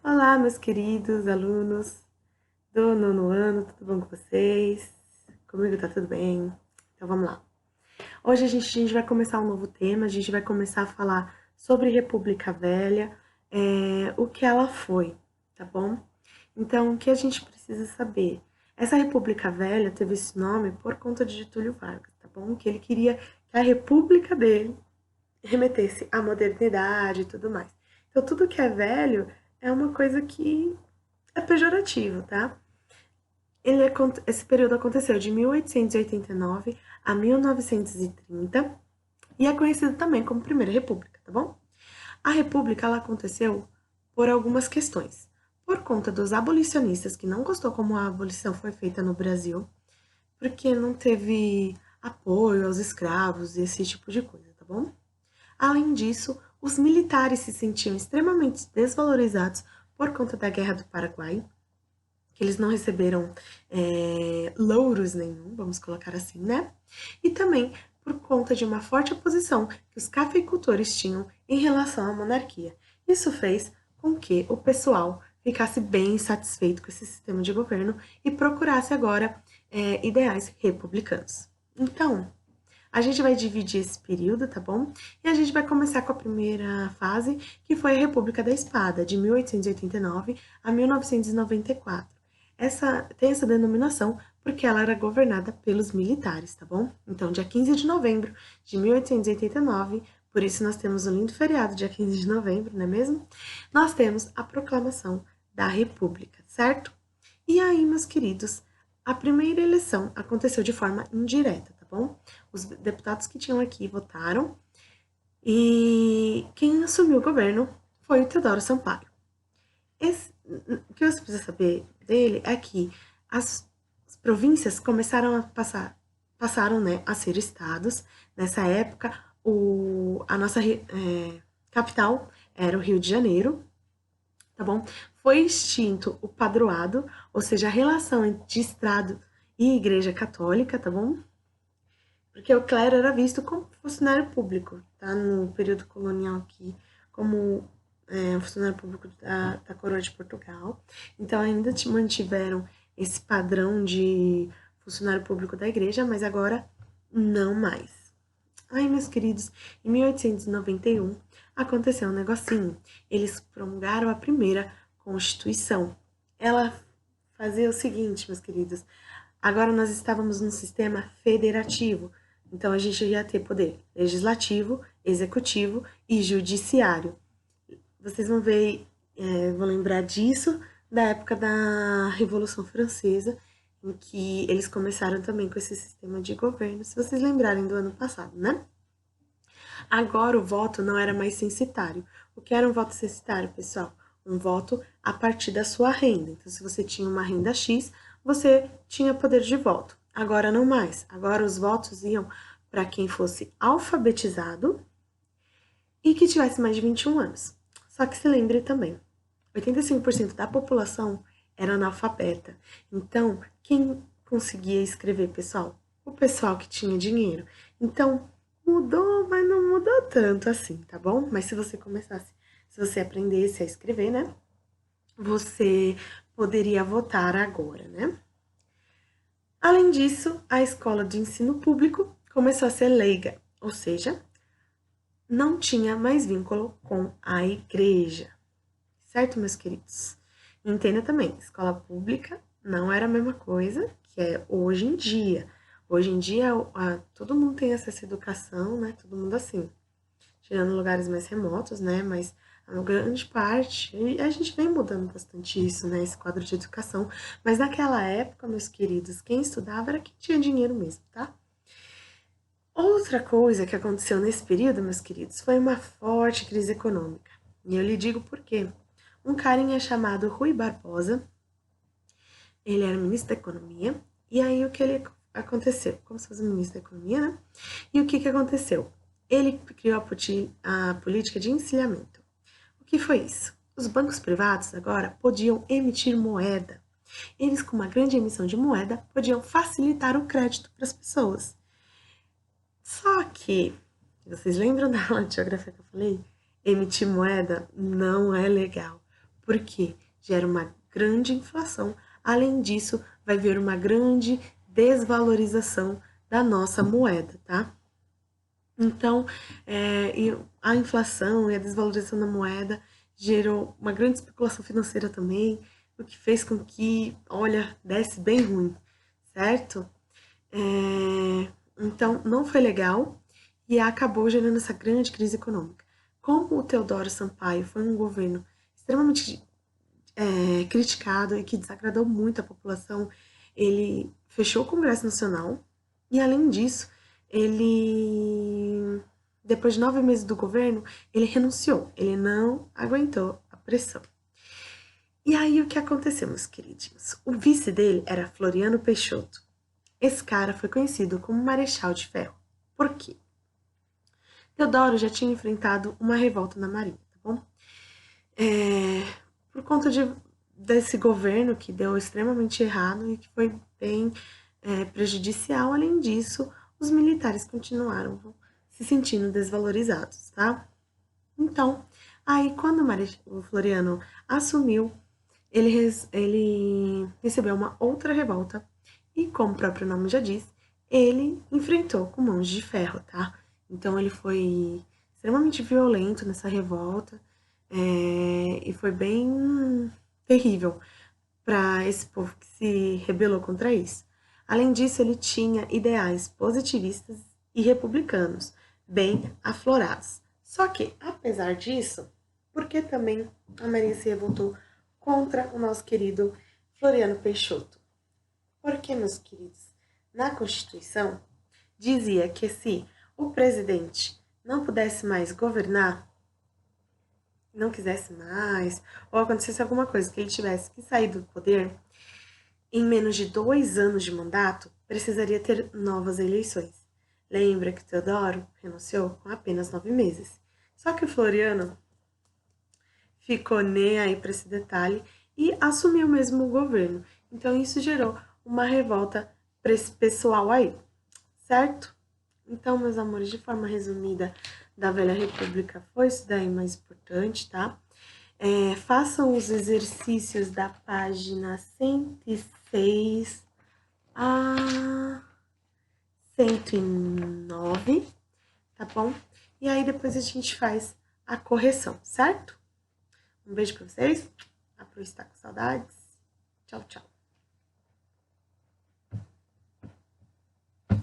Olá, meus queridos alunos do nono ano, tudo bom com vocês? Comigo tá tudo bem? Então vamos lá. Hoje a gente vai começar um novo tema, a gente vai começar a falar sobre República Velha, o que ela foi, tá bom? Então, o que a gente precisa saber? Essa República Velha teve esse nome por conta de Getúlio Vargas, tá bom? Que ele queria que a república dele remetesse à modernidade e tudo mais. Então, tudo que é velho é uma coisa que é pejorativo, tá? Esse período aconteceu de 1889 a 1930 e é conhecido também como Primeira República, tá bom? A República ela aconteceu por algumas questões. Por conta dos abolicionistas, que não gostou como a abolição foi feita no Brasil, porque não teve apoio aos escravos e esse tipo de coisa, tá bom? Além disso, os militares se sentiam extremamente desvalorizados por conta da Guerra do Paraguai, que eles não receberam louros nenhum, vamos colocar assim, né? E também por conta de uma forte oposição que os cafeicultores tinham em relação à monarquia. Isso fez com que o pessoal ficasse bem insatisfeito com esse sistema de governo e procurasse agora ideais republicanos. Então, a gente vai dividir esse período, tá bom? E a gente vai começar com a primeira fase, que foi a República da Espada, de 1889 a 1994. Tem essa denominação porque ela era governada pelos militares, tá bom? Então, dia 15 de novembro de 1889, por isso nós temos o lindo feriado, dia 15 de novembro, não é mesmo? Nós temos a proclamação da República, certo? E aí, meus queridos, a primeira eleição aconteceu de forma indireta, tá bom? Os deputados que tinham aqui votaram e quem assumiu o governo foi o Teodoro Sampaio. O que você precisa saber dele é que as províncias passaram, né, a ser estados. Nessa época, a nossa capital era o Rio de Janeiro, tá bom? Foi extinto o padroado, ou seja, a relação entre Estado e Igreja Católica, tá bom? Porque o clero era visto como funcionário público, tá? No período colonial aqui, como um funcionário público da coroa de Portugal. Então ainda mantiveram esse padrão de funcionário público da igreja, mas agora não mais. Ai, meus queridos, em 1891 aconteceu um negocinho. Eles promulgaram a primeira Constituição. Ela fazia o seguinte, meus queridos. Agora nós estávamos num sistema federativo. Então a gente ia ter poder legislativo, executivo e judiciário. Vocês vão ver, vão lembrar disso da época da Revolução Francesa, em que eles começaram também com esse sistema de governo, se vocês lembrarem do ano passado, né? Agora o voto não era mais censitário. O que era um voto censitário, pessoal? Um voto a partir da sua renda. Então, se você tinha uma renda X, você tinha poder de voto. Agora não mais. Agora os votos iam para quem fosse alfabetizado e que tivesse mais de 21 anos. Só que se lembre também, 85% da população era analfabeta. Então, quem conseguia escrever, pessoal? O pessoal que tinha dinheiro. Então, mudou, mas não mudou tanto assim, tá bom? Mas se você aprendesse a escrever, né? Você poderia votar agora, né? Além disso, a escola de ensino público começou a ser leiga, ou seja, não tinha mais vínculo com a igreja. Certo, meus queridos? Entenda também, escola pública não era a mesma coisa que é hoje em dia. Hoje em dia, todo mundo tem acesso à educação, né? Todo mundo assim. Tirando lugares mais remotos, né? Mas a grande parte, e a gente vem mudando bastante isso, né? Esse quadro de educação. Mas naquela época, meus queridos, quem estudava era quem tinha dinheiro mesmo, tá? Outra coisa que aconteceu nesse período, meus queridos, foi uma forte crise econômica. E eu lhe digo por quê. Um carinha chamado Rui Barbosa, ele era ministro da Economia, e aí o que ele aconteceu? Como se fosse ministro da Economia, né? E o que aconteceu? Ele criou a política de encilhamento. O que foi isso? Os bancos privados agora podiam emitir moeda. Eles, com uma grande emissão de moeda, podiam facilitar o crédito para as pessoas. Só que, vocês lembram da aula de geografia que eu falei? Emitir moeda não é legal. porque gera uma grande inflação. Além disso, vai haver uma grande desvalorização da nossa moeda, tá? Então, a inflação e a desvalorização da moeda gerou uma grande especulação financeira também, o que fez com que, olha, desse bem ruim, certo? Então, não foi legal e acabou gerando essa grande crise econômica. Como o Teodoro Sampaio foi um governo extremamente criticado e que desagradou muito a população, ele fechou o Congresso Nacional e, além disso, ele, depois de 9 meses do governo, ele renunciou, ele não aguentou a pressão. E aí, o que aconteceu, meus queridinhos? O vice dele era Floriano Peixoto. Esse cara foi conhecido como Marechal de Ferro. Por quê? Teodoro já tinha enfrentado uma revolta na Marinha, tá bom? Por conta desse governo que deu extremamente errado e que foi bem prejudicial. Além disso, os militares continuaram se sentindo desvalorizados, tá? Então, aí quando o Floriano assumiu, ele recebeu uma outra revolta e, como o próprio nome já diz, ele enfrentou com mãos de ferro, tá? Então ele foi extremamente violento nessa revolta e foi bem terrível para esse povo que se rebelou contra isso. Além disso, ele tinha ideais positivistas e republicanos, bem aflorados. Só que, apesar disso, por que também a Marinha se revoltou contra o nosso querido Floriano Peixoto? Porque, meus queridos, na Constituição dizia que se o presidente não pudesse mais governar, não quisesse mais, ou acontecesse alguma coisa que ele tivesse que sair do poder, em menos de 2 anos de mandato, precisaria ter novas eleições. Lembra que Teodoro renunciou com apenas 9 meses. Só que o Floriano ficou nem aí para esse detalhe e assumiu mesmo o governo. Então isso gerou uma revolta para esse pessoal aí, certo? Então, meus amores, de forma resumida, da Velha República foi isso daí mais importante, tá? Façam os exercícios da página 106 a 109, tá bom? E aí depois a gente faz a correção, certo? Um beijo pra vocês. A Pro está com saudades. Tchau, tchau.